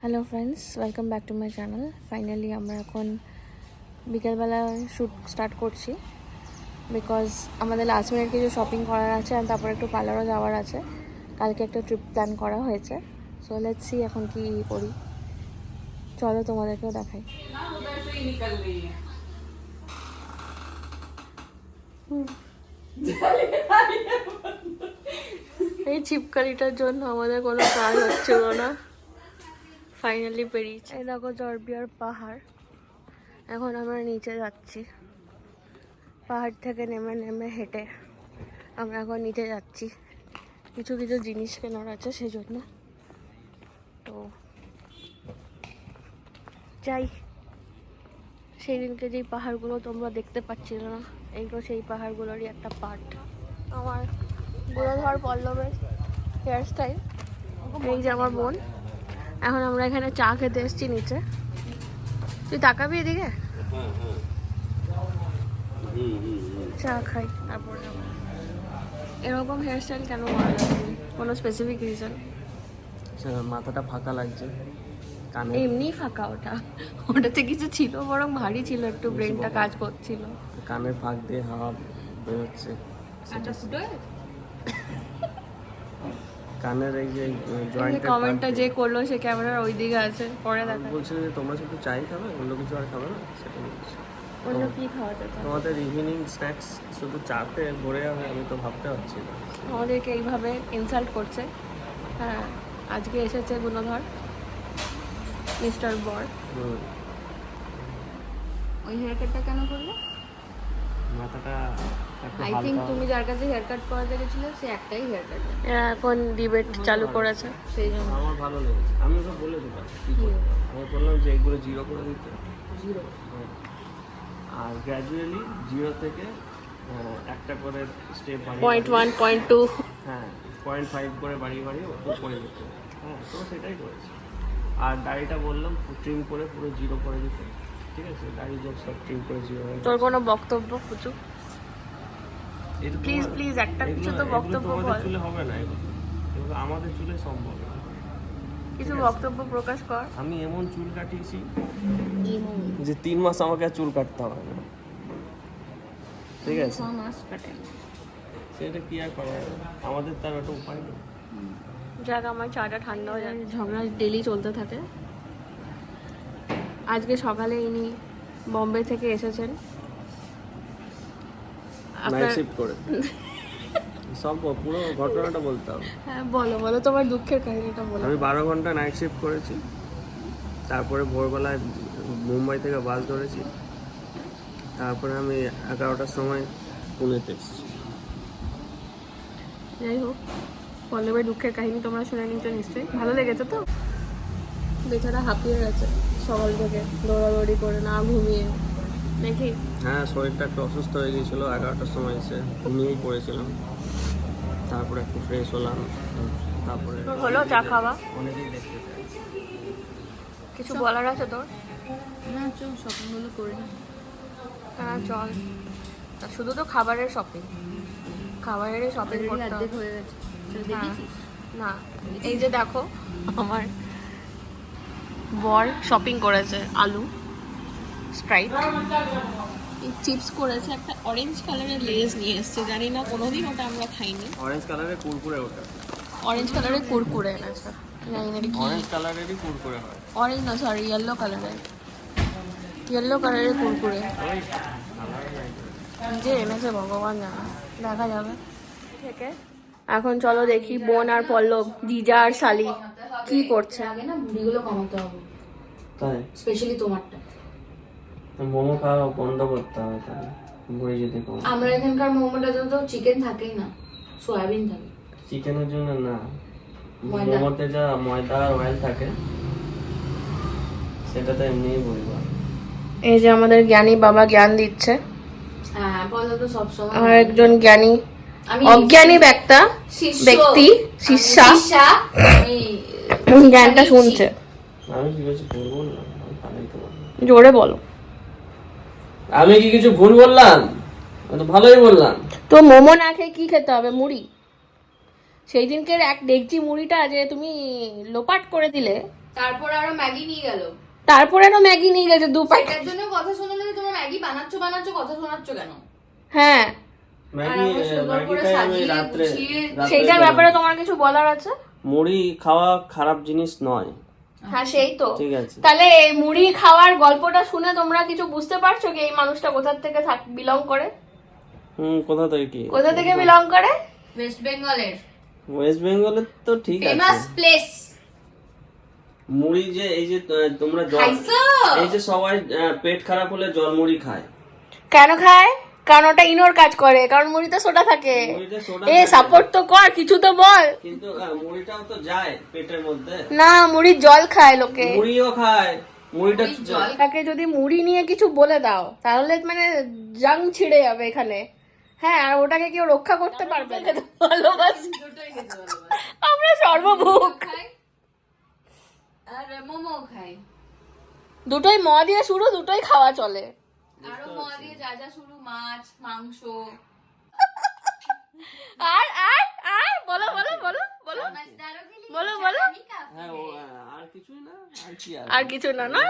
Hello friends, welcome back to my channel. Finally আমরা এখন বিকেলবেলা শ্যুট স্টার্ট করছি বিকজ আমাদের লাস্ট মিনিট কিছু শপিং করার আছে আর তারপর একটু পার্লারও যাওয়ার আছে। কালকে একটা ট্রিপ প্ল্যান করা হয়েছে, সো লেটস সি এখন কি করি। চলো তোমাদেরকেও দেখাই। এই চিপকারিটার জন্য আমাদের কোনো কাজ হচ্ছিল না, ফাইনালি বেরিয়েছে। এই দেখো জর্বিয়ার পাহাড়। এখন আমরা নিচে যাচ্ছি, পাহাড় থেকে নেমে নেমে হেঁটে আমরা এখন নিচে যাচ্ছি। কিছু কিছু জিনিস কেনার আছে সেই জন্য, তো যাই। সেই দিনকে যেই পাহাড়গুলো তোমরা দেখতে পাচ্ছিলে না, এইগুলো সেই পাহাড়গুলোরই একটা পার্ট। আমার গুণধর পল্লবের হেয়ার স্টাইল, এই যে আমার বোন। এখন আমরা এখানে চা খেতে এসেছি নিচে। তুই তাকাবি এদিকে, চা খাই তারপর যাবো। এরকম হেয়ার স্টাইল কেন করা যাবে? কোনো স্পেসিফিক রিজন? মাথাটা ফাঁকা লাগছে, কানে এমনি ফাঁকা, ওটাতে কিছু ছিল, বরং ভারী ছিল, একটু ব্রেনটা কাজ করছিল। কানের ফাঁক দিয়ে হাওয়া বেরোচ্ছে। কানের এই যে জয়েন্টের কমেন্টটা যে করলো সে ক্যামেরার ওই দিকে আছে, পরে দেখা। বলছিল যে তোমরা শুধু চাই খাবে, অন্য কিছু আর খাবে না, সেটা বলছি। অন্য কি খাওয়াতে? তোমাদের ইভিনিং স্ন্যাক্স শুধু চাতে ভরে যাবে, আমি তো ভাবতে পারছি না। আমাদেরকে এইভাবে ইনসাল্ট করছে। হ্যাঁ, আজকে এসেছে গুণধর মিস্টার বর। ওই হেয়ার কাটটা কেন করলে? মাথাটা আই থিঙ্ক তুমি যার কাছে হেয়ার কাট করাতে গেছিলে সে একটাই হেয়ার কাট। এখন ডিবেট চালু করেছে, সেই জন্য আমার ভালো লেগেছে। আমি ওকে বলে দিলাম কি করতে। আমি বললাম যে এগুলো 0 করে দিতে, 0 আর গ্র্যাজুয়ালি 0 থেকে একটা করে স্টেপ বাড়িয়ে 0.1 0.2 হ্যাঁ 0.5 করে বাড়িয়ে বাড়িয়ে উপরে যেতে। হ্যাঁ, তো সেটাই করেছি। আর দাড়িটা বললাম ট্রিম করে পুরো 0 করে দিতে। ঠিক আছে, দাড়ি যোগ সব ট্রিম করে 0 হয়ে তোর কোনো বক্তব্য কিছু? প্লিজ প্লিজ একটা কিছু তো বক্তব্য বল। চুলে হবে না এগুলো, এগুলো আমাদের চুলে সম্ভব। কিছু বক্তব্য প্রকাশ কর। আমি এমন চুল কাটিয়েছি যে 3 মাস আমাকে আর চুল কাটতে হবে না। ঠিক আছে, 6 মাস কাটে, সেটা কি আর করা যাবে, আমাদের তার একটা উপায় নেই। যাক, আমার চাটা ঠান্ডা হয়ে যায়। ঝগড়া ডেলি চলতে থাকে। আজকে সকালে ইনি বম্বে থেকে এসেছেন। নাইট শিফট করে সব পুরো ঘটনাটা বলতে হবে। হ্যাঁ বলো বলো, তোমার দুঃখের কাহিনীটা বলো। আমি 12 ঘন্টা নাইট শিফট করেছি, তারপরে ভোরবেলায় মুম্বাই থেকে বাস ধরেছি, তারপরে আমি 11টার সময় পুনেতে এসেছি। যাই হোক, পল্লবের দুঃখের কাহিনী তোমরা শুনে নিতে নিশ্চয়ই ভালো লেগেছে তো। বেচারা হাঁপিয়ে গেছে সকাল থেকে দৌড়াদৌড়ি করে, না ঘুমিয়ে নাকি? হ্যাঁ, শরীরটা একটু অসুস্থ হয়ে গিয়েছিলো। 11টার সময় এসে ঘুমিয়েই পড়েছিলাম, তারপরে একটু ফ্রেশ হলাম, তারপরে হলো চা খাওয়া। অনেকেই দেখতে চাই। কিছু বলার আছে তোর? না, চল শপিংগুলো করে নি। হ্যাঁ চল। শুধু তো খাবারের শপিং, খাবারেরই শপিং করতে হবে। অর্ধেক হয়ে গেছে। চল দেখেছিস? না, এই যে দেখো আমার বর শপিং করেছে। আলু স্প্রাইট, চিপস করেছে, একটা অরেঞ্জ কালারের লেজ নিয়ে এসেছে। জানি না, কোনোদিন ওটা আমরা খাইনি। অরেঞ্জ কালারের কুরকুরে, ওটা অরেঞ্জ কালারের কুরকুরে এনেছে, জানি না কি। অরেঞ্জ কালারেরই কুরকুরে হয়। অরেঞ্জ না, সরি, ইয়েলো কালারের কুরকুরে ওই কালার নাই। যে এনেছে ভগবান জানে, দেখা যাবে থেকে। এখন চলো দেখি বোন আর পল্লব, জিজা আর শালি কি করছে। আগে না ভুঁড়িগুলো কমাতে হবে, তাই স্পেশালি তোমারটা। মোমো খাওয়া বন্ধ করতে হবে, তাহলে বই যদি কম। আমরা এখানকার মোমোটাতে তো চিকেন থাকেই না, সয়াবিন থাকে। চিকেনের জন্য না, ময়দা। মোমোতে যা ময়দা আর অয়েল থাকে সেটা তো এমনিই বলবো। এই যে আমাদের জ্ঞানী বাবা জ্ঞান দিচ্ছে, হ্যাঁ, বলো তো সবসময়। আর একজন জ্ঞানী আমি অজ্ঞানী ব্যক্তি শিষ্যা জ্ঞানটা শুনছে। আমি কি কিছু ভুল বললাম? আমি ভালোই তো বললাম। জোরে বলো। আমি কি কিছু ভুল বললাম? আমি তো ভালোই বললাম। তো মোমো না খেয়ে কি খেতে হবে? মুড়ি। সেই দিনকের এক ডেকচি মুড়িটা যে তুমি লোপাট করে দিলে, তারপর আরো ম্যাগি নিয়ে গেল। তারপরে না ম্যাগি নিয়ে গেছে 2 প্যাকেট। এটার জন্য কথা শোনালে যে তোমরা ম্যাগি বানাচ্ছো কথা শোনাচ্ছ কেন? হ্যাঁ ম্যাগি ম্যাগিটাই আমি রাত্রে সেইটার ব্যাপারে তোমার কিছু বলার আছে? মুড়ি খাওয়া খারাপ জিনিস নয়। হ্যাঁ সেই তো। ঠিক আছে, তাহলে এই মুড়ি খাওয়ার গল্পটা শুনে তোমরা কিছু বুঝতে পারছো কি এই মানুষটা কোথা থেকে বিলং করে? কোথা থেকে কি কোথা থেকে বিলং করে? ওয়েস্ট বেঙ্গলের। ওয়েস্ট বেঙ্গলের তো ঠিক ফেমাস আছে। প্লেস। মুড়ি যে এই যে তোমরা জল, খাইছো? এই যে সবাই পেট খারাপ হলে জল মুড়ি খায়। কেন খায়? কারণ ওটা ইনোর কাজ করে, কারণ মুড়িতে সোডা থাকে। মুড়িতে সোডা এ সাপোর্ট তো কর, কিছু তো বল। কিন্তু মুড়িটাও তো যায় পেটের মধ্যে। না, মুড়ির জল খায় লোকে। মুড়িও খায়, মুড়িটা জল। তাকে যদি মুড়ি নিয়ে কিছু বলে দাও তাহলে মানে জাং ছিঁড়ে যাবে এখানে। হ্যাঁ, আর ওটাকে কেউ রক্ষা করতে পারবে না। ভালোবাসি, দুটোই খেতে ভালোবাসি। আমরা সর্বভুক। খাই আর মোমো খাই। দুটোই ম দিয়ে শুরু, দুটোই খাওয়া চলে। আরো ম দিয়ে যা যা শুরু, মাছ, মাংস। আর আর আর বলো বলো বলো বলো বলো বলো। হ্যাঁ, আর কিছুই না, আর কি আর কিছু না, না?